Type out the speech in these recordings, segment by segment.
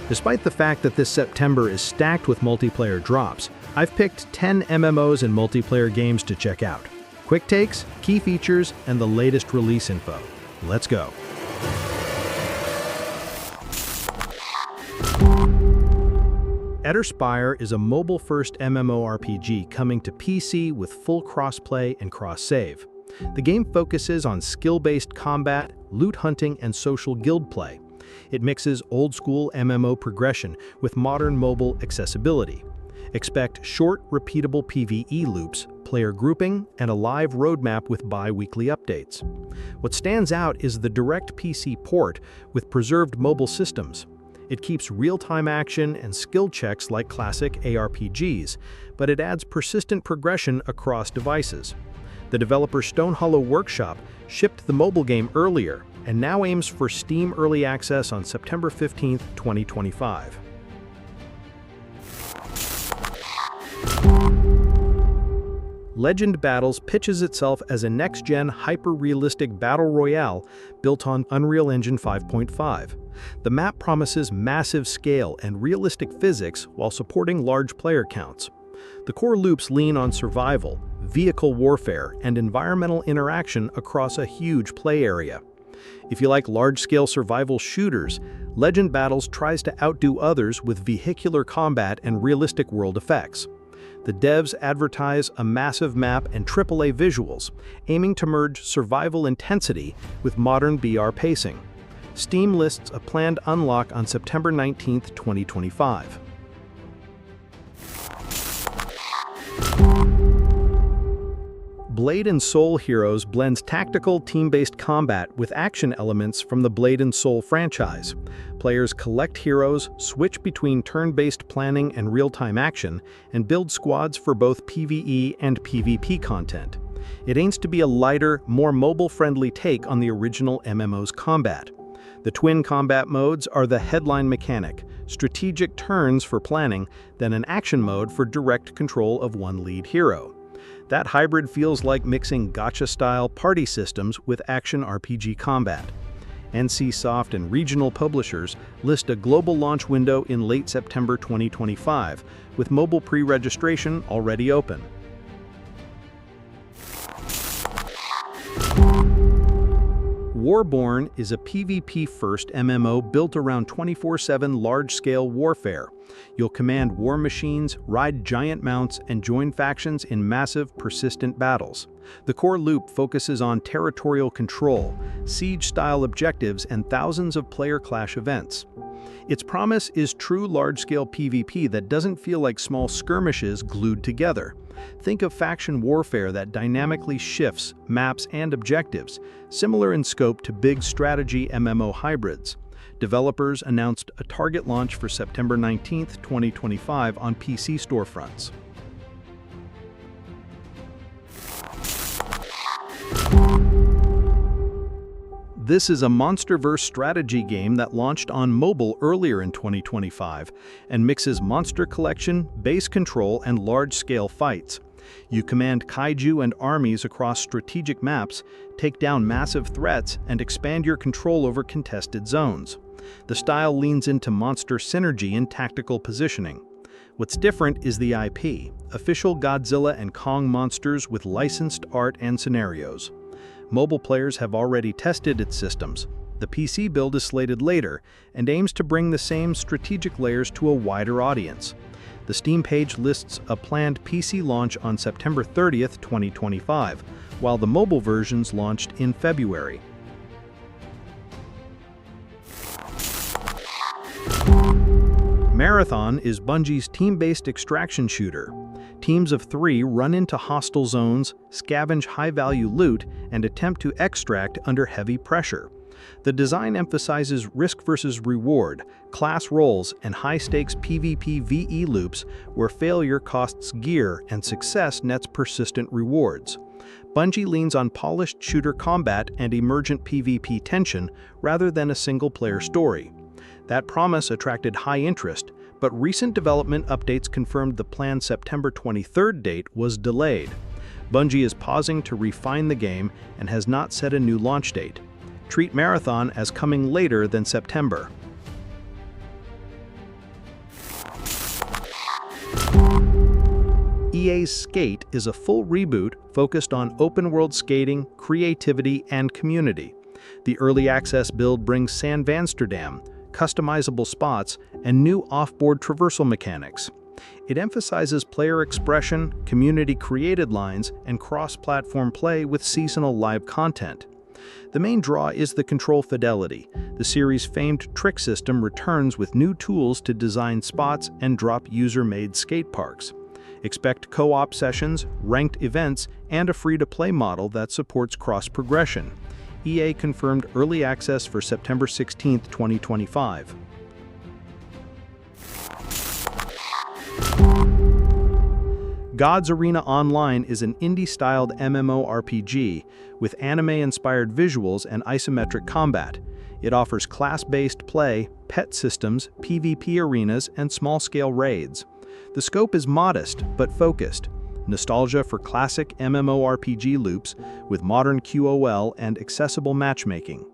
Despite the fact that this September is stacked with multiplayer drops, I've picked 10 MMOs and multiplayer games to check out. Quick takes, key features, and the latest release info. Let's go. Eterspire is a mobile-first MMORPG coming to PC with full crossplay and cross-save. The game focuses on skill-based combat, loot hunting, and social guild play. It mixes old-school MMO progression with modern mobile accessibility. Expect short, repeatable PvE loops, player grouping, and a live roadmap with bi-weekly updates. What stands out is the direct PC port with preserved mobile systems. It keeps real-time action and skill checks like classic ARPGs, but it adds persistent progression across devices. The developer Stone Hollow Workshop shipped the mobile game earlier and now aims for Steam Early Access on September 15, 2025. Legend Battles pitches itself as a next-gen, hyper-realistic battle royale built on Unreal Engine 5.5. The map promises massive scale and realistic physics while supporting large player counts. The core loops lean on survival, vehicle warfare, and environmental interaction across a huge play area. If you like large-scale survival shooters, Legend Battles tries to outdo others with vehicular combat and realistic world effects. The devs advertise a massive map and AAA visuals, aiming to merge survival intensity with modern BR pacing. Steam lists a planned unlock on September 19, 2025. Blade & Soul Heroes blends tactical, team-based combat with action elements from the Blade & Soul franchise. Players collect heroes, switch between turn-based planning and real-time action, and build squads for both PvE and PvP content. It aims to be a lighter, more mobile-friendly take on the original MMO's combat. The twin combat modes are the headline mechanic, strategic turns for planning, then an action mode for direct control of one lead hero. That hybrid feels like mixing gacha-style party systems with action RPG combat. NCSoft and regional publishers list a global launch window in late September 2025, with mobile pre-registration already open. Warborne is a PvP-first MMO built around 24/7 large-scale warfare. You'll command war machines, ride giant mounts, and join factions in massive, persistent battles. The core loop focuses on territorial control, siege-style objectives, and thousands of player clash events. Its promise is true large-scale PvP that doesn't feel like small skirmishes glued together. Think of faction warfare that dynamically shifts maps and objectives, similar in scope to big strategy MMO hybrids. Developers announced a target launch for September 19, 2025 on PC storefronts. This is a MonsterVerse strategy game that launched on mobile earlier in 2025 and mixes monster collection, base control, and large-scale fights. You command kaiju and armies across strategic maps, take down massive threats, and expand your control over contested zones. The style leans into monster synergy and tactical positioning. What's different is the IP, official Godzilla and Kong monsters with licensed art and scenarios. Mobile players have already tested its systems. The PC build is slated later and aims to bring the same strategic layers to a wider audience. The Steam page lists a planned PC launch on September 30, 2025, while the mobile versions launched in February. Marathon is Bungie's team-based extraction shooter. Teams of 3 run into hostile zones, scavenge high-value loot, and attempt to extract under heavy pressure. The design emphasizes risk versus reward, class roles, and high-stakes PvP/VE loops where failure costs gear and success nets persistent rewards. Bungie leans on polished shooter combat and emergent PvP tension rather than a single-player story. That promise attracted high interest, but recent development updates confirmed the planned September 23rd date was delayed. Bungie is pausing to refine the game and has not set a new launch date. Treat Marathon as coming later than September. EA's Skate is a full reboot focused on open-world skating, creativity, and community. The early access build brings San Vansterdam, customizable spots, and new off-board traversal mechanics. It emphasizes player expression, community-created lines, and cross-platform play with seasonal live content. The main draw is the control fidelity. The series' famed trick system returns with new tools to design spots and drop user-made skate parks. Expect co-op sessions, ranked events, and a free-to-play model that supports cross-progression. EA confirmed early access for September 16, 2025. GodsArena Online is an indie-styled MMORPG with anime-inspired visuals and isometric combat. It offers class-based play, pet systems, PvP arenas, and small-scale raids. The scope is modest but focused. Nostalgia for classic MMORPG loops with modern QoL and accessible matchmaking.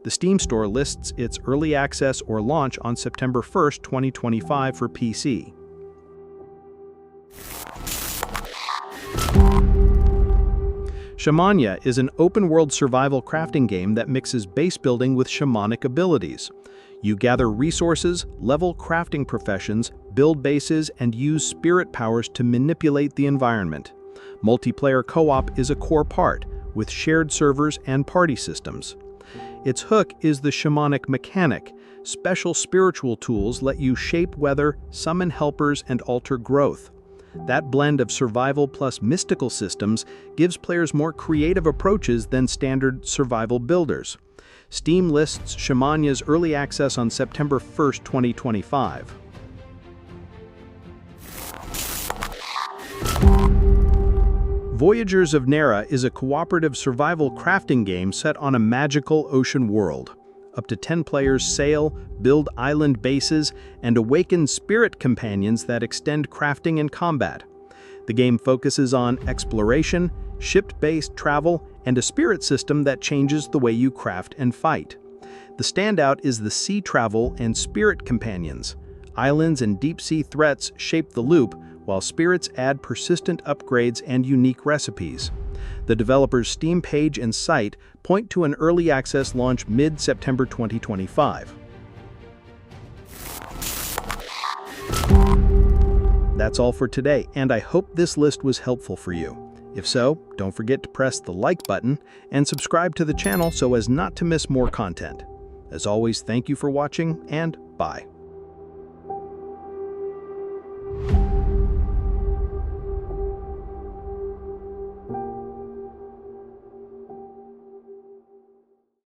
The Steam store lists its early access or launch on September 1, 2025 for PC. Shamania is an open-world survival crafting game that mixes base building with shamanic abilities. You gather resources, level crafting professions, build bases, and use spirit powers to manipulate the environment. Multiplayer co-op is a core part, with shared servers and party systems. Its hook is the shamanic mechanic. Special spiritual tools let you shape weather, summon helpers, and alter growth. That blend of survival plus mystical systems gives players more creative approaches than standard survival builders. Steam lists Shamania's early access on September 1, 2025. Voyagers of Nera is a cooperative survival crafting game set on a magical ocean world. Up to 10 players sail, build island bases, and awaken spirit companions that extend crafting and combat. The game focuses on exploration, ship-based travel, and a spirit system that changes the way you craft and fight. The standout is the sea travel and spirit companions. Islands and deep-sea threats shape the loop, while spirits add persistent upgrades and unique recipes. The developer's Steam page and site point to an early access launch mid-September 2025. That's all for today, and I hope this list was helpful for you. If so, don't forget to press the like button and subscribe to the channel so as not to miss more content. As always, thank you for watching, and bye.